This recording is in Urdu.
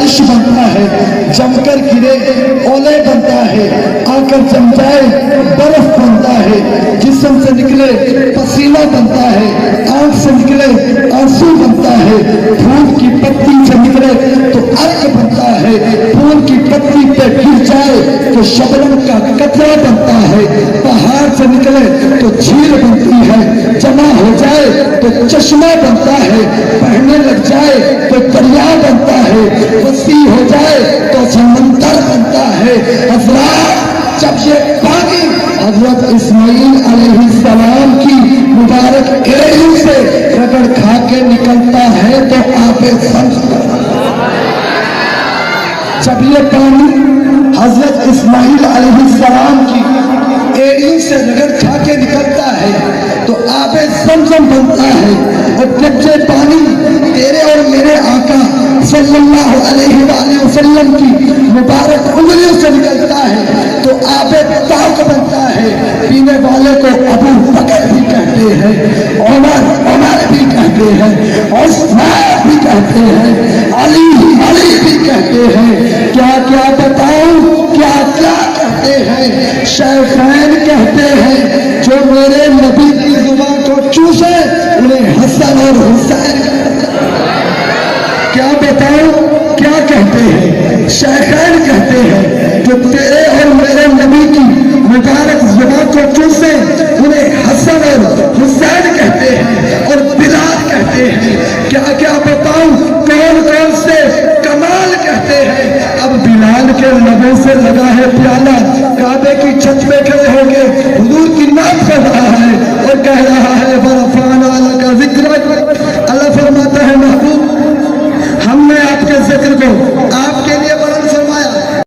بارش بنتا ہے، جم کر گرے اولے بنتا ہے، آ کر جم جائے برف بنتا ہے، جسم سے نکلے پسینہ بنتا ہے، آنکھ سے نکلے آنسو بنتا ہے، پھول کی پتی سے نکلے تو ارک بنتا ہے، پھول کی پتی پہ گر جائے تو شبنم کا قطرہ بنتا ہے، پہاڑ سے نکلے تو جھیل بنتی ہے، جمع ہو جائے تو چشمہ بنتا ہے، بہنے لگ جائے تو دریا بنتا ہے، وسیع ہو جائے تو سمندر بنتا ہے۔ حضرات جب یہ پانی حضرت اسماعیل علیہ السلام کی مبارک ایڑی سے رگڑ کھا کے نکلتا ہے تو آب زمزم، جب یہ پانی حضرت اسماعیل علیہ السلام کی ایڑی سے رگڑ کھا کے نکلتا ہے تو آب زمزم بنتا ہے، اور جب یہ پانی تیرے اور میرے آقا صلی اللہ علیہ وآلہ وسلم کی مبارک انگلیوں سے نکلتا ہے تو آب طاق بنتا ہے۔ پینے والے کو ابو بکر بھی کہتے ہیں، عمر بھی کہتے ہیں، عثمان بھی کہتے ہیں، علی بھی کہتے ہیں، کیا کیا بتاؤں، کیا کیا کہتے ہیں، شیخین کہتے ہیں جو میرے نبی کی زبان کو چوسے انہیں حسن اور حسین، کیا بتاؤں کیا کہتے ہیں، شیخین کہتے ہیں جو تیرے اور میرے نبی کی مبارک زبان کو چوسے انہیں حسن اور حسین کہتے ہیں، اور بلال کہتے ہیں، کیا کیا بتاؤں کون کون سے کمال کہتے ہیں۔ اب بلال کے لبوں سے لگا ہے پیالہ، کعبے کی چھت پہ کھڑے ہو کے حضور کی نعت کر رہا ہے اور کہہ رہا ہے وَرَفَعْنَا لَكَ ذِكْرَكَ،